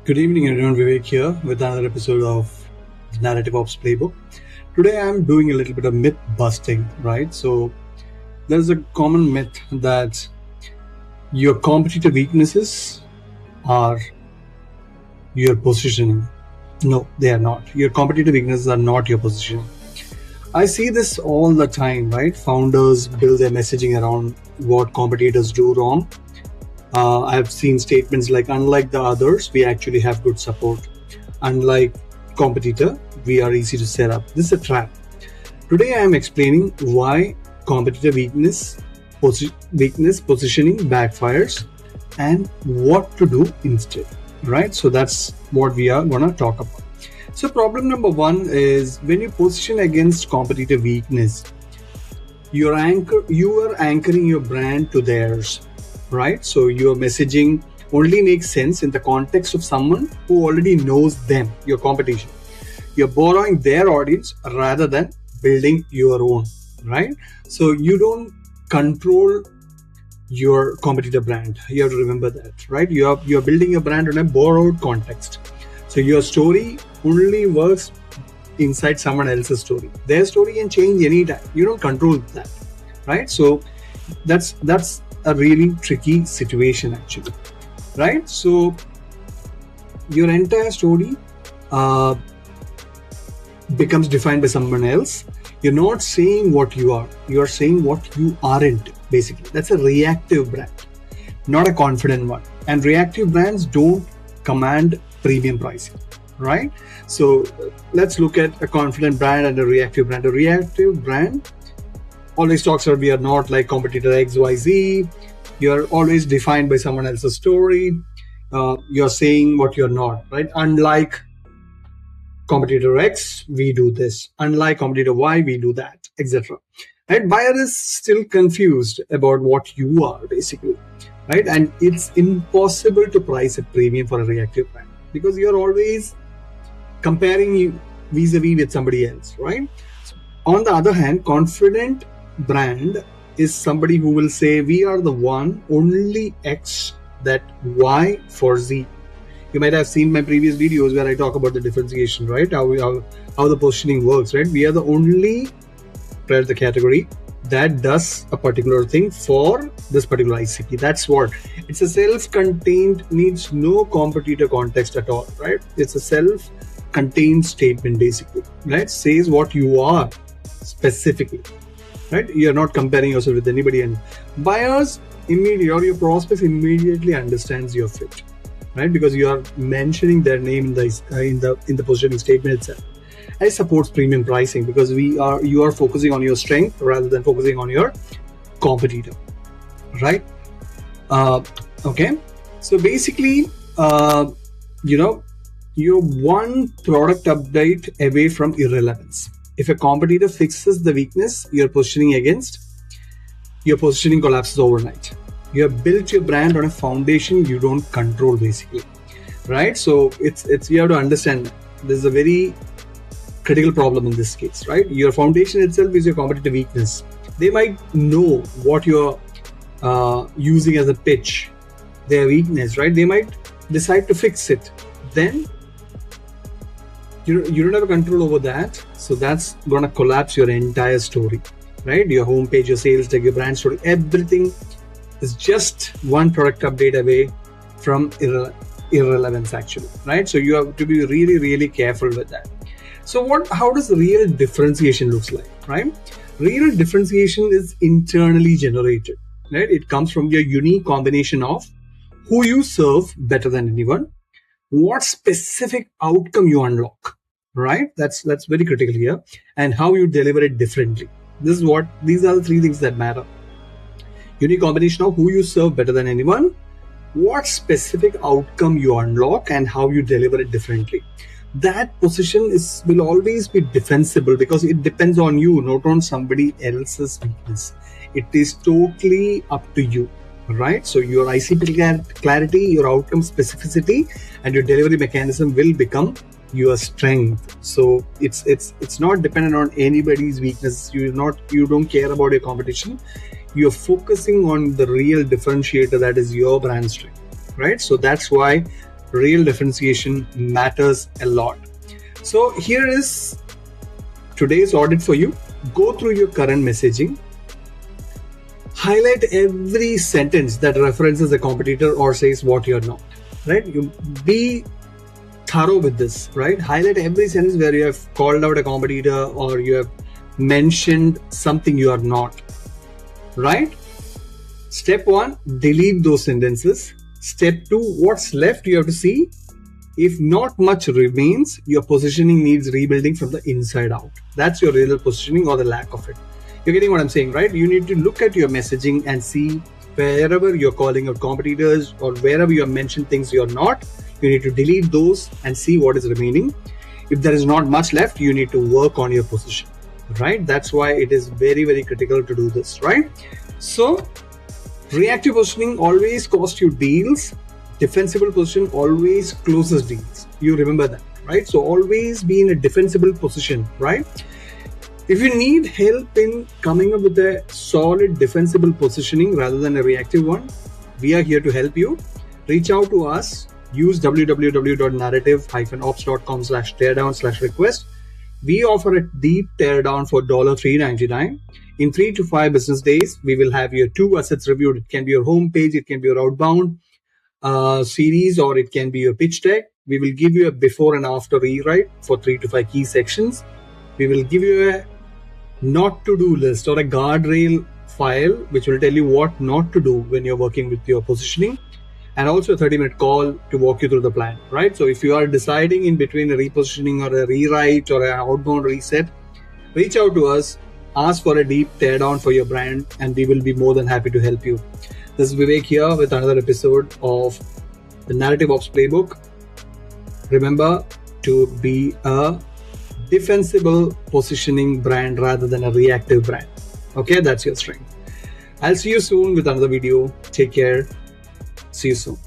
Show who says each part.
Speaker 1: Good evening, everyone. Vivek here with another episode of the Narrative Ops Playbook. Today, I'm doing a little bit of myth busting, right? So, there's a common myth that your competitive weaknesses are your positioning. No, they are not. Your competitive weaknesses are not your positioning. I see this all the time, right? Founders build their messaging around what competitors do wrong. I've seen statements like, unlike the others, we actually have good support. Unlike competitor, we are easy to set up. This is a trap. Today, I am explaining why competitor weakness positioning backfires and what to do instead, right? So that's what we are going to talk about. So problem number one is when you position against competitive weakness, you are anchoring your brand to theirs, right? So your messaging only makes sense in the context of someone who already knows them, your competition. You're borrowing their audience rather than building your own, right? So you don't control your competitor brand. You have to remember that, right? You're building your brand in a borrowed context. So your story only works inside someone else's story. Their story can change anytime. You don't control that, right? So that's a really tricky situation actually, right? So your entire story becomes defined by someone else. You're not saying what you are. You're saying what you aren't, basically. That's a reactive brand, not a confident one. And reactive brands don't command premium pricing, right? So let's look at a confident brand and a reactive brand. A reactive brand always talks about we are not like competitor XYZ. You're always defined by someone else's story. You're saying what you're not, right? Unlike competitor X, we do this. Unlike competitor Y, we do that, etc. Right? Buyer is still confused about what you are, basically, right? And it's impossible to price a premium for a reactive brand because you're always comparing you vis-a-vis with somebody else, right? So, on the other hand, confident brand is somebody who will say, we are the one, only X, that Y for Z. You might have seen my previous videos where I talk about the differentiation, right? How the positioning works, right? We are the only player in the category that does a particular thing for this particular ICP. That's what. It's a self-contained, needs no competitor context at all, right? It's a self-contained statement, basically, right? Says what you are specifically, right? You're not comparing yourself with anybody, and buyers immediately, or your prospects immediately understands your fit, right? Because you are mentioning their name in the positioning statement itself. And it supports premium pricing because you are focusing on your strength rather than focusing on your competitor, right? Okay. So basically, you're one product update away from irrelevance. If a competitor fixes the weakness you're positioning against, your positioning collapses overnight. You have built your brand on a foundation you don't control, basically, right? So it's you have to understand this is a very critical problem in this case, right? Your foundation itself is your competitive weakness. They might know what you're using as a pitch, their weakness, right? They might decide to fix it. Then you don't have a control over that. So that's going to collapse your entire story, right? Your homepage, your sales deck, your brand story, everything is just one product update away from irrelevance actually, right? So you have to be really, really careful with that. So how does real differentiation looks like, right? Real differentiation is internally generated, right? It comes from your unique combination of who you serve better than anyone, what specific outcome you unlock, right? That's very critical here, and how you deliver it differently. These are the three things that matter. Unique combination of who you serve better than anyone, what specific outcome you unlock, and how you deliver it differently. That position will always be defensible because it depends on you, not on somebody else's weakness. It is totally up to you, right? So your ICP clarity, your outcome specificity, and your delivery mechanism will become your strength. So it's not dependent on anybody's weakness. You don't care about your competition. You're focusing on the real differentiator that is your brand strength, right? So that's why real differentiation matters a lot. So here is today's audit for you. Go through your current messaging. Highlight every sentence that references a competitor or says what you're not, right? You be thorough with this, right? Highlight every sentence where you have called out a competitor or you have mentioned something you are not, right? Step 1, delete those sentences. Step 2, what's left you have to see. If not much remains, your positioning needs rebuilding from the inside out. That's your real positioning or the lack of it. You're getting what I'm saying, right? You need to look at your messaging and see wherever you're calling out competitors or wherever you have mentioned things you're not, you need to delete those and see what is remaining. If there is not much left, you need to work on your position, right? That's why it is very, very critical to do this, right? So reactive positioning always costs you deals. Defensible position always closes deals. You remember that, right? So always be in a defensible position, right? If you need help in coming up with a solid defensible positioning rather than a reactive one, we are here to help you. Reach out to us. Use www.narrative-ops.com/teardown/request. We offer a deep teardown for $3.99. In 3 to 5 business days, we will have your 2 assets reviewed. It can be your homepage, it can be your outbound series, or it can be your pitch deck. We will give you a before and after rewrite for 3 to 5 key sections. We will give you a not to do list or a guardrail file, which will tell you what not to do when you're working with your positioning, and also a 30-minute call to walk you through the plan, right? So if you are deciding in between a repositioning or a rewrite or an outbound reset, reach out to us, ask for a deep teardown for your brand, and we will be more than happy to help you. This is Vivek here with another episode of the Narrative Ops Playbook. Remember to be a defensible positioning brand rather than a reactive brand. Okay, that's your strength. I'll see you soon with another video. Take care. See you soon.